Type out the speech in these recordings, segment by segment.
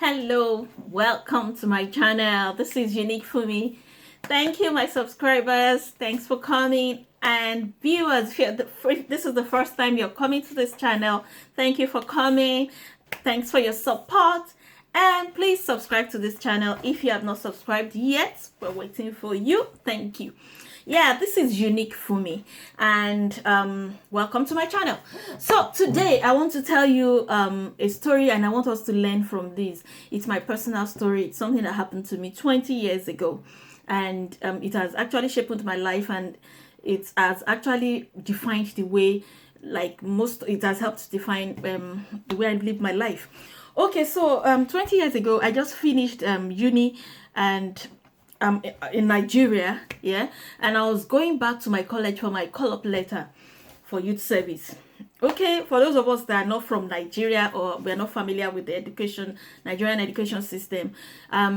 Hello, welcome to my channel. This is Unique for me. Thank you, my subscribers. Thanks for coming. And viewers, if this is the first time you're coming to this channel, thank you for coming. Thanks for your support. And please subscribe to this channel if you have not subscribed yet. We're waiting for you. Thank you. Yeah, this is Unique for me, and welcome to my channel. So today I want to tell you a story, and I want us to learn from this. It's my personal story. It's something that happened to me 20 years ago, and it has actually shaped my life, and it has actually defined the way, it has helped define the way I live my life. Okay, so 20 years ago I just finished uni, and in Nigeria, yeah, and I was going back to my college for my call-up letter for youth service. Okay, for those of us that are not from Nigeria or we're not familiar with the Nigerian education system,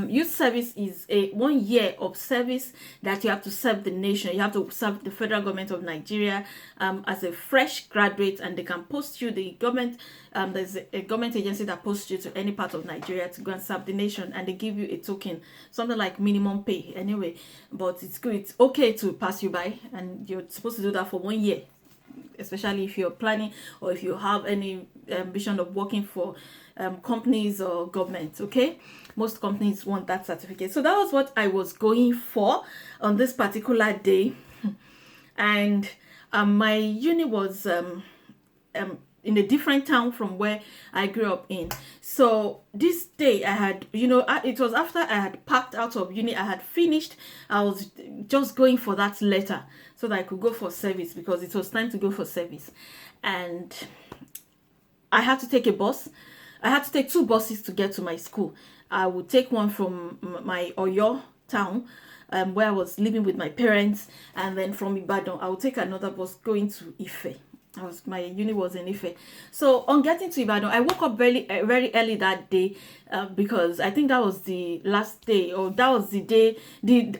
youth service is a 1 year of service that you have to serve the nation. You have to serve the federal government of Nigeria as a fresh graduate, and they can post you. The government, there's a government agency that posts you to any part of Nigeria to go and serve the nation, and they give you a token, something like minimum pay anyway. But it's good, it's okay to pass you by, and you're supposed to do that for 1 year, especially if you're planning or if you have any vision of working for companies or government. Okay, most companies want that certificate. So that was what I was going for on this particular day. And my uni was in a different town from where I grew up in. So this day I had, it was after I had packed out of uni, I had finished. I was just going for that letter so that I could go for service, because it was time to go for service. And I had to take a bus. I had to take 2 buses to get to my school. I would take one from my Oyo town, where I was living with my parents, and then from Ibadan I would take another bus going to Ife. My uni was in Ife. So on getting to Ibadan, I woke up very early that day, because I think that was the last day, or that was the day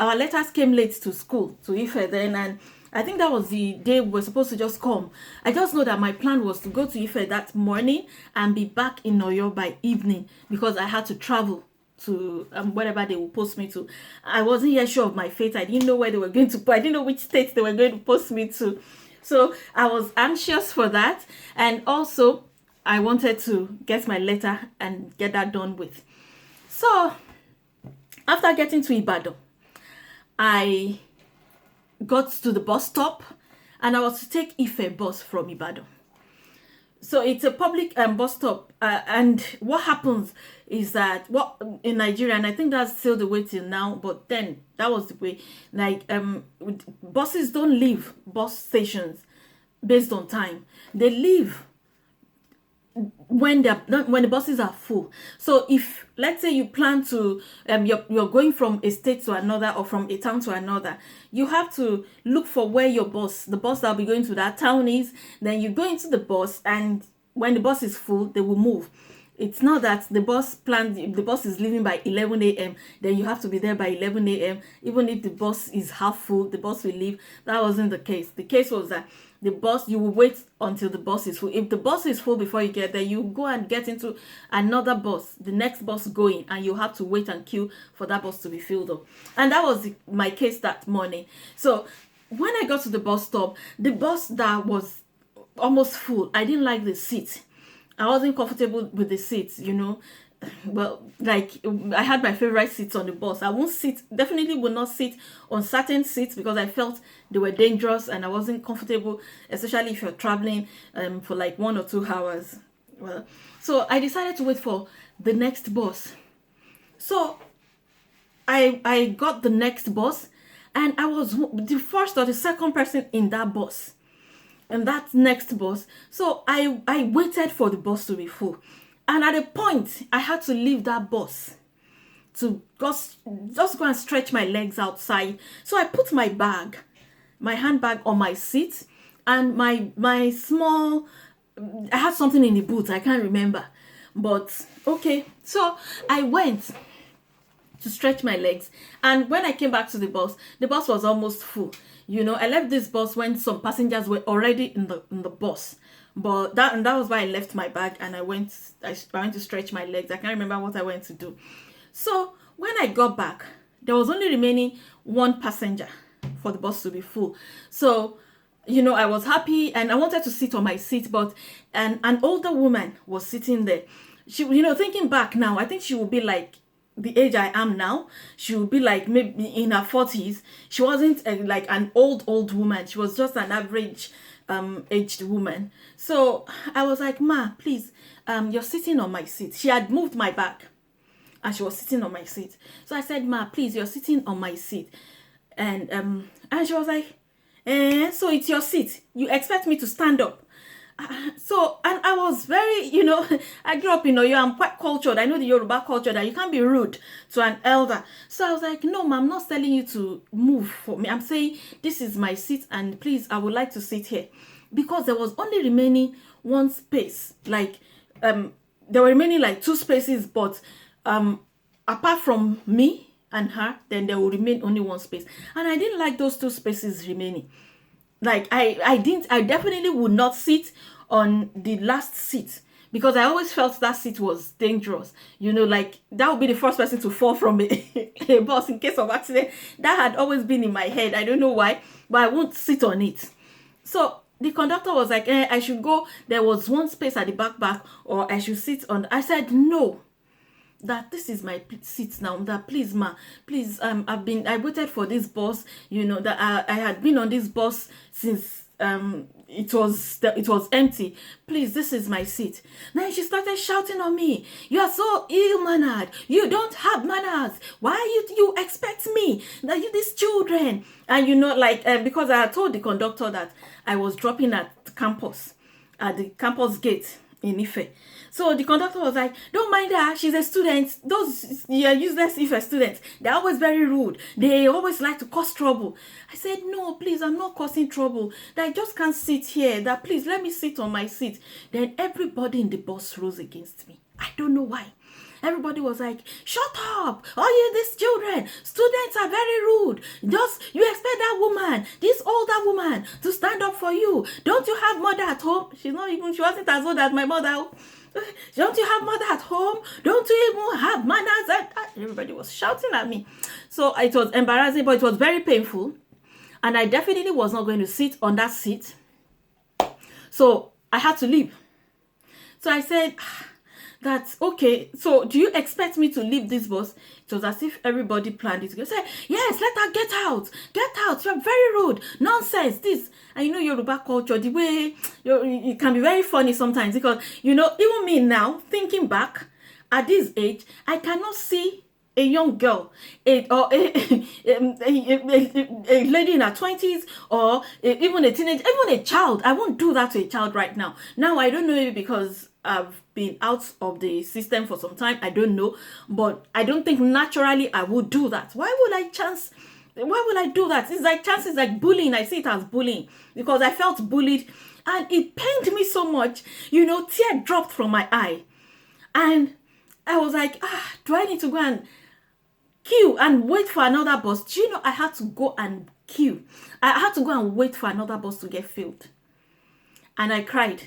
our letters came late to school, to Ife then, and I think that was the day we were supposed to just come. I just know that my plan was to go to Ife that morning and be back in Oyo by evening, because I had to travel to wherever they will post me to. I wasn't yet sure of my fate. I didn't know where they were going to put. I didn't know which state they were going to post me to. So I was anxious for that, and also I wanted to get my letter and get that done with. So after getting to Ibadan, I got to the bus stop, and I was to take Ife bus from Ibadan. So it's a public bus stop, and what happens is that in Nigeria, and I think that's still the way till now, but then that was the way. Buses don't leave bus stations based on time. They leave when the buses are full. So if, let's say, you plan to you're going from a state to another, or from a town to another, you have to look for where the bus that'll be going to that town is. Then you go into the bus, and when the bus is full, they will move. It's not that the bus is leaving by 11 a.m. then you have to be there by 11 a.m. Even if the bus is half full, the bus will leave. That wasn't the case. The case was that you will wait until the bus is full. If the bus is full before you get there, you go and get into another bus, the next bus going, and you have to wait and queue for that bus to be filled up. And that was my case that morning. So when I got to the bus stop, the bus that was almost full, I didn't like the seat. I wasn't comfortable with the seats, Well, I had my favorite seats on the bus. I definitely would not sit on certain seats, because I felt they were dangerous and I wasn't comfortable, especially if you're traveling for 1 or 2 hours. Well, so I decided to wait for the next bus. So I got the next bus, and I was the first or the second person in that bus. And that next bus. So I waited for the bus to be full. And at a point, I had to leave that bus to just go and stretch my legs outside. So I put my handbag on my seat, and my small, I had something in the boot, I can't remember. But okay, so I went to stretch my legs, and when I came back to the bus was almost full. I left this bus when some passengers were already in the bus. But that was why I left my bag and I went to stretch my legs. I can't remember what I went to do. So when I got back, there was only remaining one passenger for the bus to be full. So, I was happy and I wanted to sit on my seat, but an older woman was sitting there. She, thinking back now, I think she would be like the age I am now. She would be like maybe in her 40s. She wasn't like an old woman. She was just an average aged woman. So I was like, ma, please, you're sitting on my seat. She had moved my back and she was sitting on my seat. So I said, ma, please, you're sitting on my seat. And she was like, so it's your seat. You expect me to stand up? So, and I was very, I grew up in Oyo. I'm quite cultured. I know the Yoruba culture that you can't be rude to an elder. So I was like, no, ma, I'm not telling you to move for me. I'm saying this is my seat and please, I would like to sit here. Because there was only remaining one space. Like, there were remaining like two spaces, but apart from me and her, then there will remain only one space. And I didn't like those two spaces remaining. Like, I definitely would not sit on the last seat because I always felt that seat was dangerous. Like, that would be the first person to fall from a bus in case of accident. That had always been in my head. I don't know why, but I won't sit on it. So the conductor was like, I should go. There was one space at the back, or I should sit on. I said, no. That this is my seat now. That please, ma, please, I waited for this bus. That I had been on this bus since it was empty. Please, this is my seat. Then she started shouting on me. You are so ill-mannered. You don't have manners. Why you expect me? That these children. And because I had told the conductor that I was dropping at the campus gate in Ife. So the conductor was like, don't mind her, she's a student. Those useless Ife students, they're always very rude. They always like to cause trouble. I said, no, please, I'm not causing trouble. That I just can't sit here. That please, let me sit on my seat. Then everybody in the bus rose against me. I don't know why. Everybody was like, shut up. All you these children, students are very rude. You expect that woman, this older woman, to stand up for you. Don't you have mother at home? She wasn't as old as my mother. Don't you have mother at home? Don't you even have manners? Everybody was shouting at me. So it was embarrassing, but it was very painful. And I definitely was not going to sit on that seat. So I had to leave. So I said, that's okay. So do you expect me to leave this bus? It was as if everybody planned it to go. Say, yes, let her get out. Get out. You're very rude. Nonsense. This. And Yoruba culture, the way it can be very funny sometimes because, even me now, thinking back at this age, I cannot see a young girl a lady in her 20s or even a teenager, even a child. I won't do that to a child right now. Now, I don't know, maybe because I've been out of the system for some time. I don't know. But I don't think naturally I would do that. Why would I do that? It's like chances like bullying. I see it as bullying because I felt bullied and it pained me so much. Tear dropped from my eye. And I was like, do I need to go and queue and wait for another bus? Do you know I had to go and queue? I had to go and wait for another bus to get filled. And I cried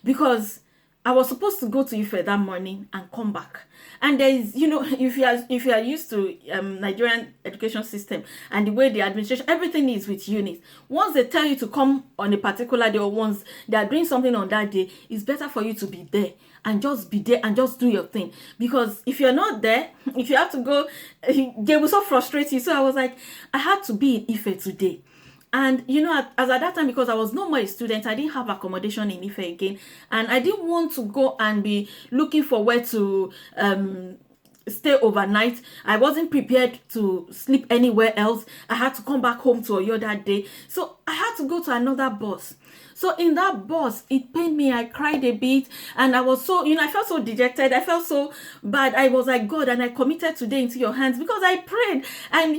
because I was supposed to go to Ife that morning and come back. And there is, if you are used to Nigerian education system and the way the administration, everything is with units. Once they tell you to come on a particular day or once they are doing something on that day, it's better for you to be there and just be there and just do your thing. Because if you're not there, if you have to go, they will so frustrate you. So I was like, I had to be in Ife today. And, as at that time, because I was no more a student, I didn't have accommodation in Ife again. And I didn't want to go and be looking for where to stay overnight. I wasn't prepared to sleep anywhere else. I had to come back home to Oyo that day. So I had to go to another bus. So in that bus, it pained me. I cried a bit and I was so, I felt so dejected. I felt so bad. I was like, God, and I committed today into your hands because I prayed. And,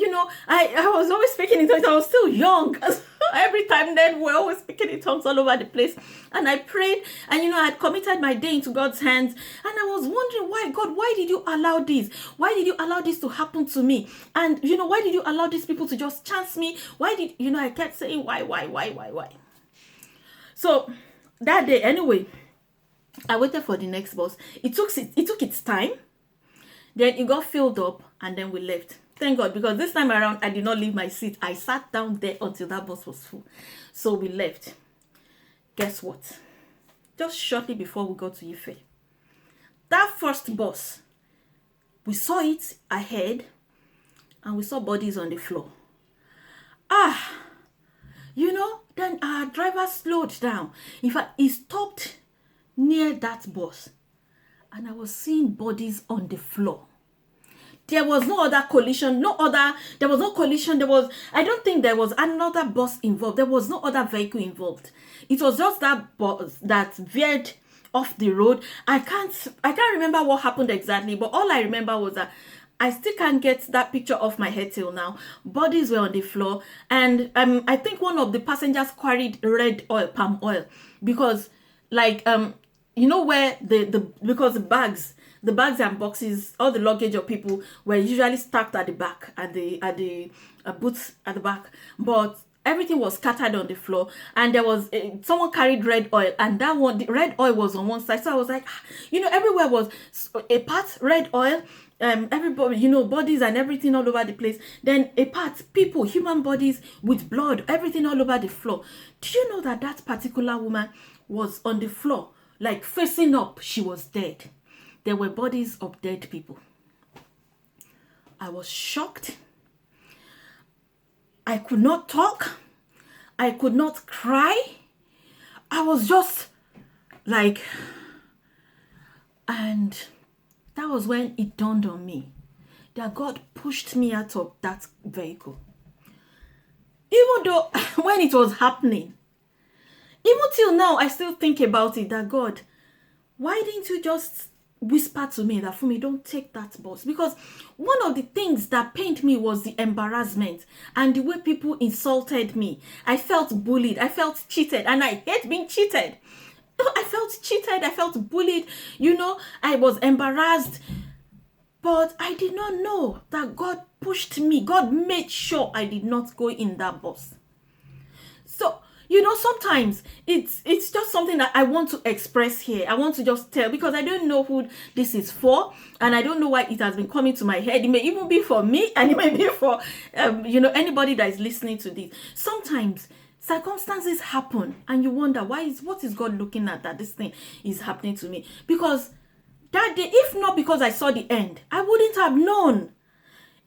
I was always speaking in tongues. I was still young. Every time then we're always speaking in tongues all over the place. And I prayed and, I had committed my day into God's hands. And I was wondering, why, God, why did you allow this? Why did you allow this to happen to me? And, why did you allow these people to just chance me? Why did, I kept saying, why? So that day, anyway, I waited for the next bus. It took its time. Then it got filled up, and then we left. Thank God, because this time around, I did not leave my seat. I sat down there until that bus was full. So we left. Guess what? Just shortly before we got to Ife, that first bus, we saw it ahead, and we saw bodies on the floor. Then our driver slowed down. In fact, he stopped near that bus, and I was seeing bodies on the floor. There was no other collision, there was no collision, I don't think there was another bus involved. There was no other vehicle involved. It was just that bus that veered off the road. I can't remember what happened exactly, but all I remember was that I still can't get that picture off my head till now. Bodies were on the floor, and I think one of the passengers carried red oil, palm oil, because like where because the bags and boxes, all the luggage of people were usually stacked at the back, at the boots at the back, but everything was scattered on the floor, and there was someone carried red oil, and the red oil was on one side. So I was like, everywhere was a part red oil, everybody, bodies and everything all over the place. Then a part people, human bodies with blood, everything all over the floor. Do you know that particular woman was on the floor, like facing up? She was dead. There were bodies of dead people. I was shocked. I could not talk. I could not cry. I was just like, and that was when it dawned on me that God pushed me out of that vehicle. Even though when it was happening, even till now, I still think about it, that God, why didn't you just whisper to me that, Fumi, don't take that bus? Because one of the things that pained me was the embarrassment and the way people insulted me. I felt bullied. I felt cheated, and I hate being cheated. I felt cheated. I felt bullied. I was embarrassed. But I did not know that God pushed me. God made sure I did not go in that bus. So, sometimes it's just something that I want to express here. I want to just tell, because I don't know who this is for, and I don't know why it has been coming to my head. It may even be for me, and it may be for anybody that is listening to this. Sometimes circumstances happen, and you wonder, what is God looking at that this thing is happening to me? Because that day, if not because I saw the end, I wouldn't have known.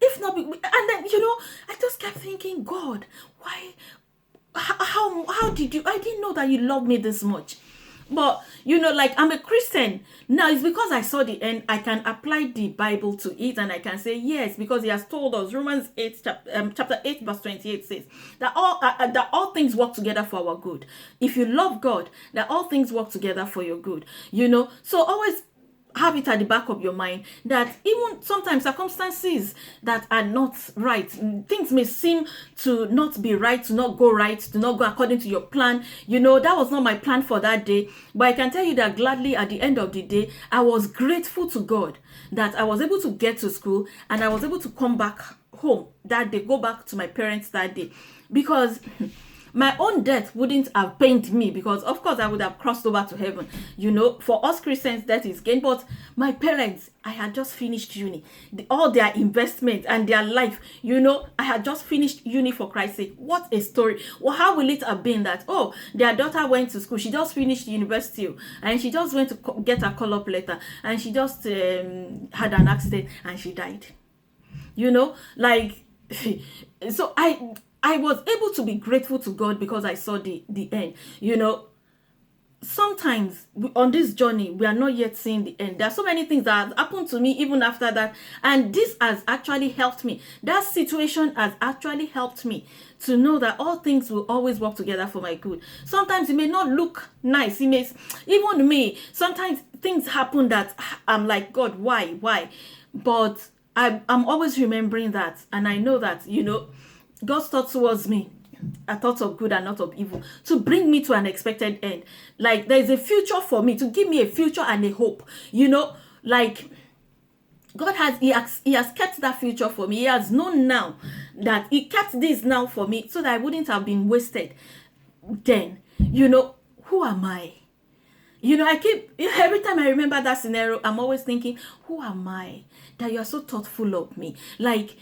If not, and then I just kept thinking, God, why? How did you? I didn't know that you loved me this much. But I'm a Christian now. It's because I saw the end. I can apply the Bible to it, and I can say yes, because He has told us. Romans 8, chapter 8, verse 28 says that all things work together for our good. If you love God, that all things work together for your good. So always have it at the back of your mind that even sometimes circumstances that are not right, things may seem to not be right, to not go right, to not go according to your plan. That was not my plan for that day, but I can tell you that gladly at the end of the day, I was grateful to God that I was able to get to school, and I was able to come back home that day, go back to my parents that day, because my own death wouldn't have pained me, because of course I would have crossed over to heaven. For us Christians, death is gain. But my parents, I had just finished uni, all their investment and their life, I had just finished uni for Christ's sake. What a story. Well, how will it have been that, their daughter went to school, she just finished university, and she just went to get a call-up letter, and she just had an accident and she died. So I was able to be grateful to God because I saw the end. Sometimes on this journey, we are not yet seeing the end. There are so many things that have happened to me even after that, and this has actually helped me. That situation has actually helped me to know that all things will always work together for my good. Sometimes it may not look nice. Even me, sometimes things happen that I'm like, God, why? But I'm always remembering that, and I know that, God's thoughts towards me are thoughts of good and not of evil, to bring me to an expected end. Like, there's a future for me, to give me a future and a hope. God he has kept that future for me. He has known now that He kept this now for me, so that I wouldn't have been wasted. Then, who am I? You know, I keep, every time I remember that scenario, I'm always thinking, who am I that you are so thoughtful of me? Like,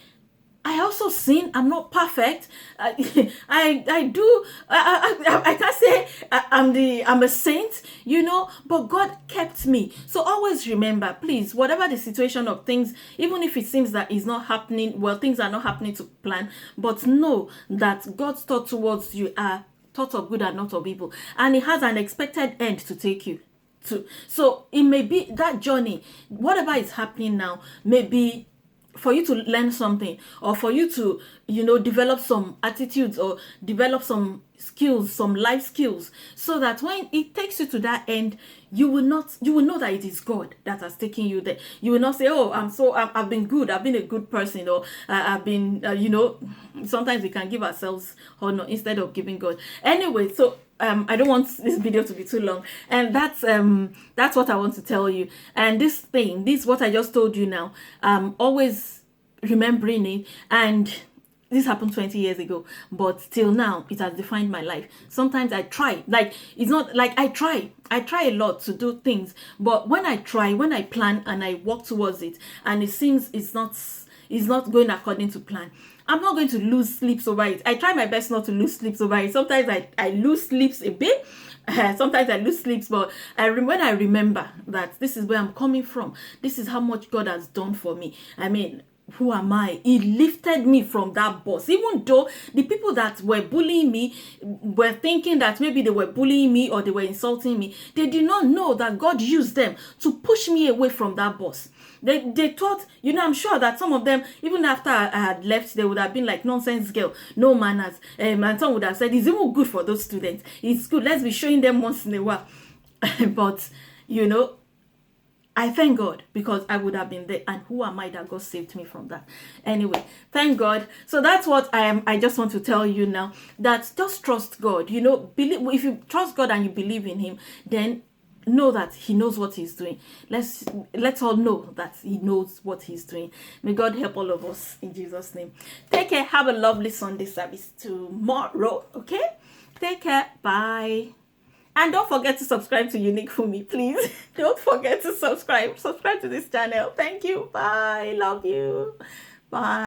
I also sin. I'm not perfect. I do. I can't say I'm a saint, you know. But God kept me. So always remember, please, whatever the situation of things, even if it seems that it's not happening, well, things are not happening to plan. But know that God's thought towards you are thoughts of good and not of evil, and it has an expected end to take you to. So it may be that journey, whatever is happening now, may be for you to learn something, or for you to, you know, develop some attitudes or develop some skills, some life skills, so that when it takes you to that end, you will know that it is God that has taken you there. You will not say, oh, I've been good, I've been a good person, or I've been, you know, sometimes we can give ourselves honor instead of giving God. Anyway, so I don't want this video to be too long, and that's what I want to tell you. And this what I just told you now, always remembering it. And this happened 20 years ago, but till now it has defined my life. Sometimes I try, like, it's not like I try a lot to do things, but when I plan and I work towards it, and it seems it's not going according to plan, I'm not going to lose sleeps over it. I try my best not to lose sleeps over it. Sometimes I lose sleeps a bit. Sometimes I lose sleeps, but when I remember that this is where I'm coming from, this is how much God has done for me. I mean, who am I? He lifted me from that boss. Even though the people that were bullying me were thinking that maybe they were bullying me or they were insulting me, they did not know that God used them to push me away from that boss. They thought, you know, I'm sure that some of them, even after I had left, they would have been like, nonsense girl, no manners. And some would have said, it's even good for those students. It's good. Let's be showing them once in a while. But, you know, I thank God, because I would have been there. And who am I that God saved me from that? Anyway, thank God. So that's what I just want to tell you now, that just trust God. You know, if you trust God and you believe in Him, then know that He knows what He's doing. Let's all know that He knows what He's doing. May God help all of us in Jesus' name. Take care. Have a lovely Sunday service tomorrow. Okay? Take care. Bye. And don't forget to subscribe to Unique Fumi, please. Don't forget to subscribe. Subscribe to this channel. Thank you. Bye. Love you. Bye.